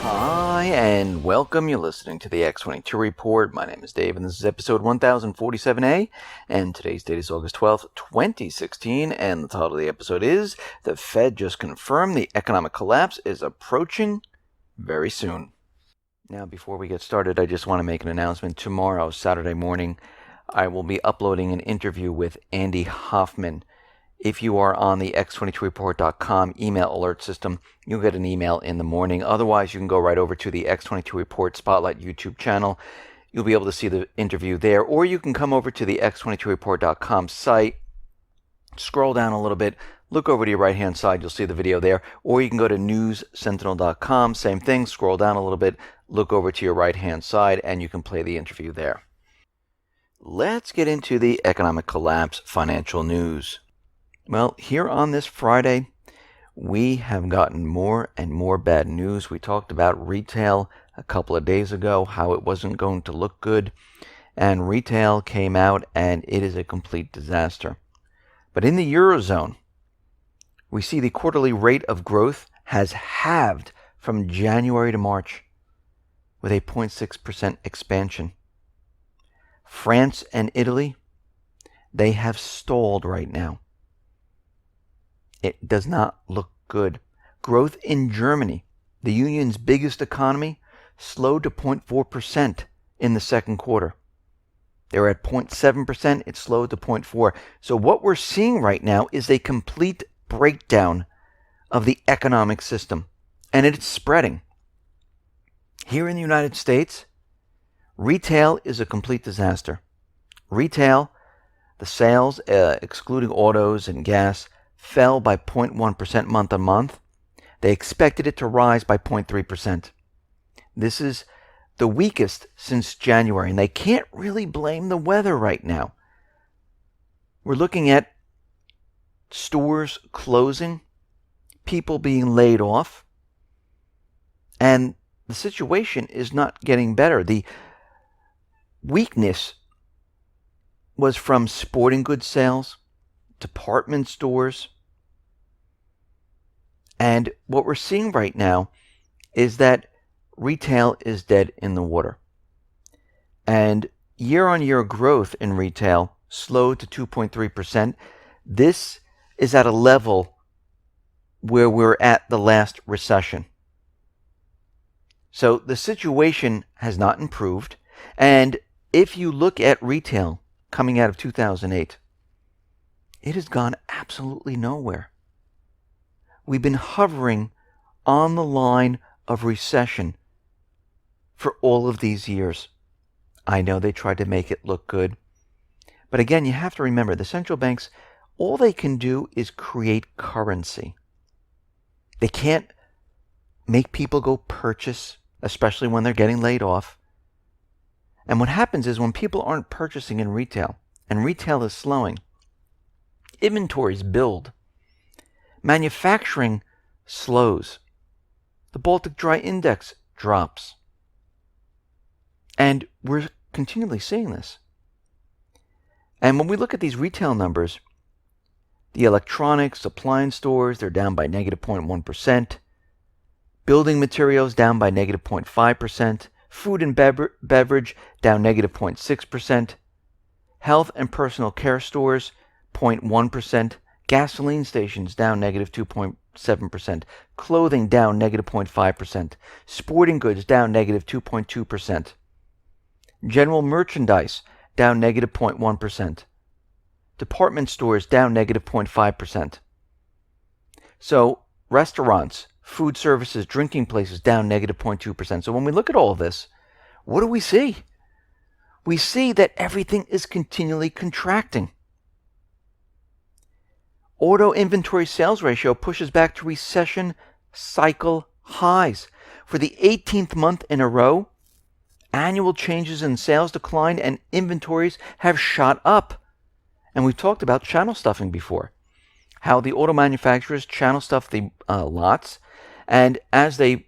Hi, and welcome. You're listening to the X22 Report. My name is Dave, and this is episode 1047A, and today's date is August 12th, 2016, and the title of the episode is, The Fed Just Confirmed the Economic Collapse is Approaching Very Soon. Now, before we get started, I just want to make an announcement. Tomorrow, Saturday morning, I will be uploading an interview with Andy Hoffman. If you are on the X22Report.com email alert system, you'll get an email in the morning. Otherwise, you can go right over to the X22 Report Spotlight YouTube channel. You'll be able to see the interview there. Or you can come over to the X22Report.com site, scroll down a little bit, look over to your right-hand side, you'll see the video there. Or you can go to newssentinel.com, same thing, scroll down a little bit, look over to your right-hand side, and you can play the interview there. Let's get into the economic collapse financial news. Well, here on this Friday, we have gotten more and more bad news. We talked about retail a couple of days ago, how it wasn't going to look good, and retail came out and it is a complete disaster. But in the Eurozone, we see the quarterly rate of growth has halved from January to March with a 0.6% expansion. France and Italy, they have stalled right now. It does not look good. Growth in Germany, the union's biggest economy, slowed to 0.4% in the second quarter. They were at 0.7%, it slowed to 0.4%. So what we're seeing right now is a complete breakdown of the economic system, and it's spreading. Here in the United States, retail is a complete disaster. Retail, the sales, excluding autos and gas, fell by 0.1% month on month. They expected it to rise by 0.3%. This is the weakest since January, and they can't really blame the weather right now. We're looking at stores closing, people being laid off, and the situation is not getting better. The weakness was from sporting goods sales, department stores. And what we're seeing right now is that retail is dead in the water. And year-on-year growth in retail slowed to 2.3%. This is at a level where we're at the last recession. So the situation has not improved. And if you look at retail coming out of 2008, it has gone absolutely nowhere. We've been hovering on the line of recession for all of these years. I know they tried to make it look good. But again, you have to remember, the central banks, all they can do is create currency. They can't make people go purchase, especially when they're getting laid off. And what happens is when people aren't purchasing in retail, and retail is slowing, inventories build. Manufacturing slows. The Baltic Dry Index drops. And we're continually seeing this. And when we look at these retail numbers, the electronics, appliance stores, they're down by negative 0.1%. Building materials down by negative 0.5%. Food and beverage down negative 0.6%. Health and personal care stores 0.1%, gasoline stations down negative 2.7%, clothing down negative 0.5%, sporting goods down negative 2.2%, general merchandise down negative 0.1%, department stores down negative 0.5%. So restaurants, food services, drinking places down negative 0.2%. So when we look at all of this, what do we see? We see that everything is continually contracting. Auto inventory sales ratio pushes back to recession cycle highs. For the 18th month in a row, annual changes in sales decline and inventories have shot up. And we've talked about channel stuffing before. How the auto manufacturers channel stuff the lots, and as they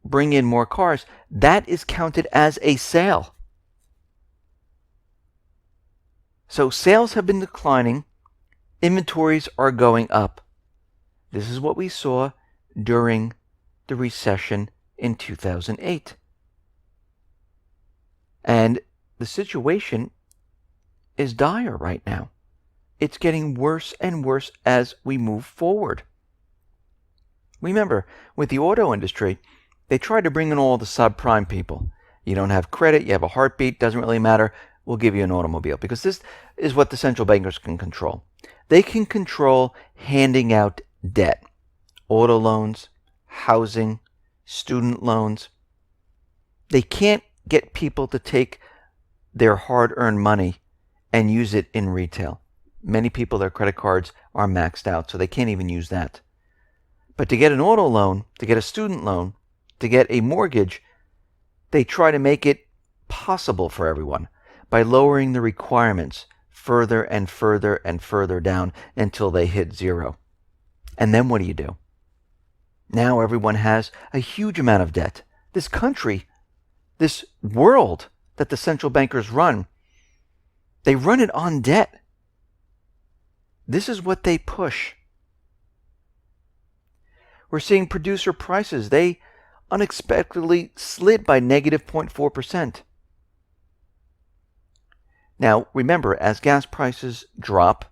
bring in more cars, that is counted as a sale. So sales have been declining. Inventories are going up. This is what we saw during the recession in 2008. And the situation is dire right now. It's getting worse and worse as we move forward. Remember, with the auto industry, they tried to bring in all the subprime people. You don't have credit, you have a heartbeat, doesn't really matter. We'll give you an automobile, because this is what the central bankers can control. They can control handing out debt, auto loans, housing, student loans. They can't get people to take their hard-earned money and use it in retail. Many people, their credit cards are maxed out, so they can't even use that. But to get an auto loan, to get a student loan, to get a mortgage, they try to make it possible for everyone by lowering the requirements further and further and further down until they hit zero. And then what do? Now everyone has a huge amount of debt. This country, this world that the central bankers run, they run it on debt. This is what they push. We're seeing producer prices. They unexpectedly slid by negative 0.4%. Now, remember, as gas prices drop,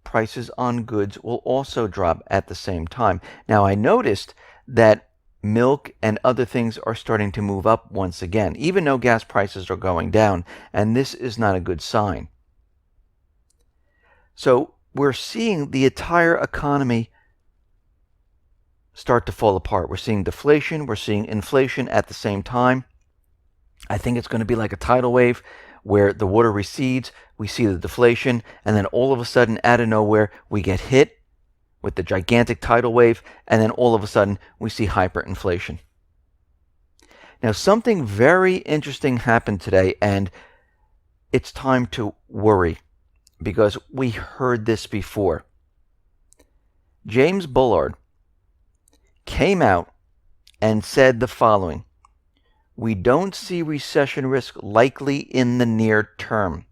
prices on goods will also drop at the same time. Now, I noticed that milk and other things are starting to move up once again, even though gas prices are going down, and this is not a good sign. So we're seeing the entire economy start to fall apart. We're seeing deflation, we're seeing inflation at the same time. I think it's going to be like a tidal wave where the water recedes, we see the deflation, and then all of a sudden, out of nowhere, we get hit with the gigantic tidal wave, and then all of a sudden, we see hyperinflation. Now, something very interesting happened today, and it's time to worry, because we heard this before. James Bullard came out and said the following: "We don't see recession risk likely in the near term."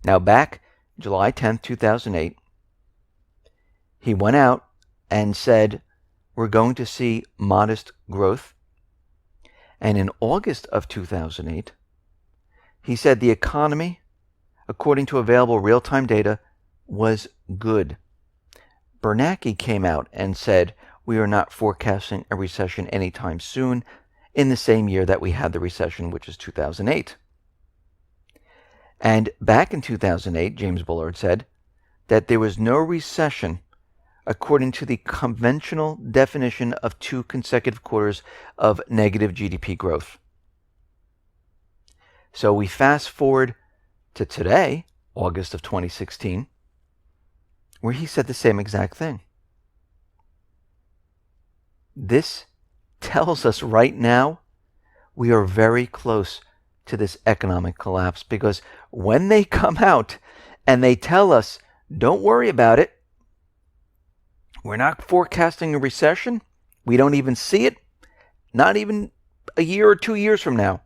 Now, back July 10th, 2008, he went out and said, we're going to see modest growth. And in August of 2008, he said the economy, according to available real-time data, was good. Bernanke came out and said, we are not forecasting a recession anytime soon, in the same year that we had the recession, which is 2008. And back in 2008, James Bullard said that there was no recession according to the conventional definition of 2 consecutive quarters of negative GDP growth. So we fast forward to today, August of 2016, where he said the same exact thing. This tells us right now we are very close to this economic collapse, because when they come out and they tell us, don't worry about it, we're not forecasting a recession, we don't even see it, not even a year or 2 years from now,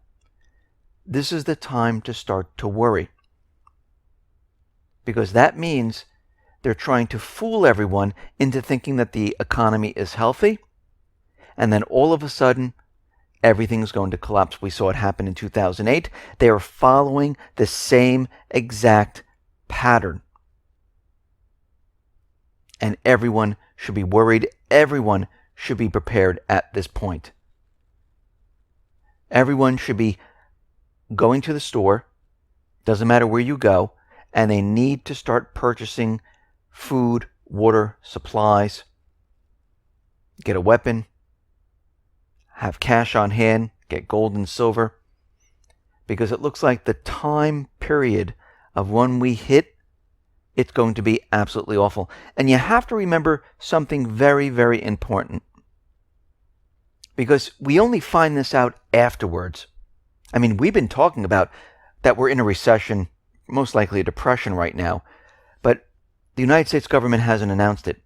this is the time to start to worry. Because that means they're trying to fool everyone into thinking that the economy is healthy, and then all of a sudden, everything's going to collapse. We saw it happen in 2008. They are following the same exact pattern. And everyone should be worried. Everyone should be prepared at this point. Everyone should be going to the store, doesn't matter where you go, and they need to start purchasing food, water, supplies, get a weapon, have cash on hand, get gold and silver, because it looks like the time period of when we hit, it's going to be absolutely awful. And you have to remember something very, very important, because we only find this out afterwards. I mean, we've been talking about that we're in a recession, most likely a depression right now, but the United States government hasn't announced it.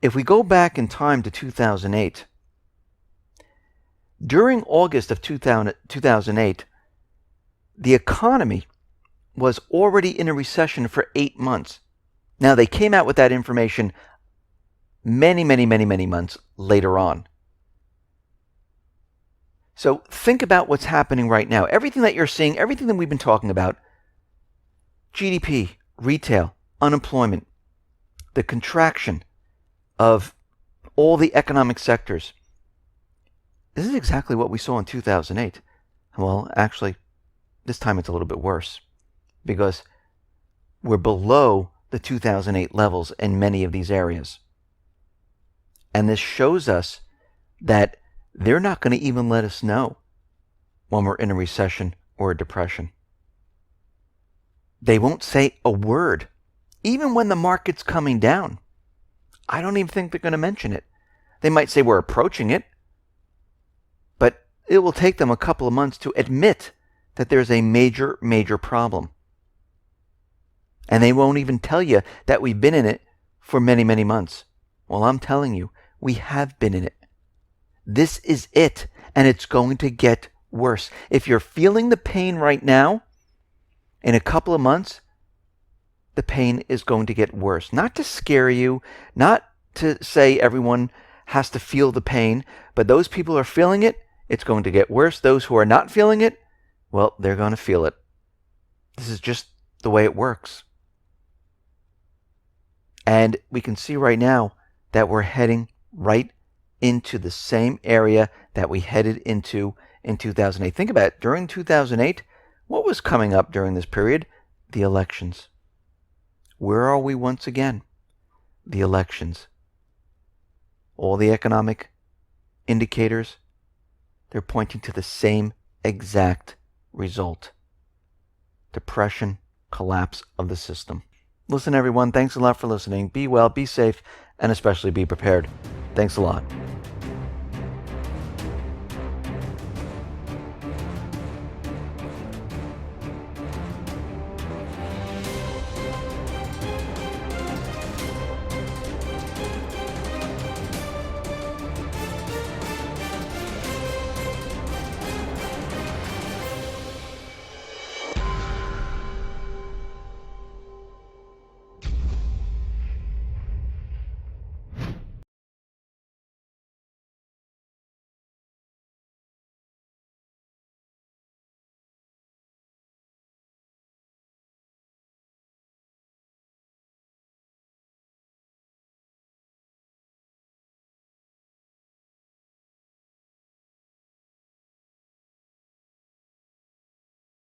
If we go back in time to 2008, during August of 2008, the economy was already in a recession for 8 months. Now, they came out with that information many months later on. So think about what's happening right now. Everything that you're seeing, everything that we've been talking about, GDP, retail, unemployment, the contraction of all the economic sectors. This is exactly what we saw in 2008. Well, actually, this time it's a little bit worse because we're below the 2008 levels in many of these areas. And this shows us that they're not going to even let us know when we're in a recession or a depression. They won't say a word, even when the market's coming down. I don't even think they're going to mention it. They might say we're approaching it, but it will take them a couple of months to admit that there's a major, major problem. And they won't even tell you that we've been in it for many, many months. Well, I'm telling you, we have been in it. This is it, and it's going to get worse. If you're feeling the pain right now, in a couple of months, the pain is going to get worse. Not to scare you, not to say everyone has to feel the pain, but those people who are feeling it, it's going to get worse. Those who are not feeling it, well, they're going to feel it. This is just the way it works. And we can see right now that we're heading right into the same area that we headed into in 2008. Think about it. During 2008, what was coming up during this period? The elections. Where are we once again? The elections. All the economic indicators, they're pointing to the same exact result. Depression, collapse of the system. Listen, everyone, thanks a lot for listening. Be well, be safe, and especially be prepared. Thanks a lot.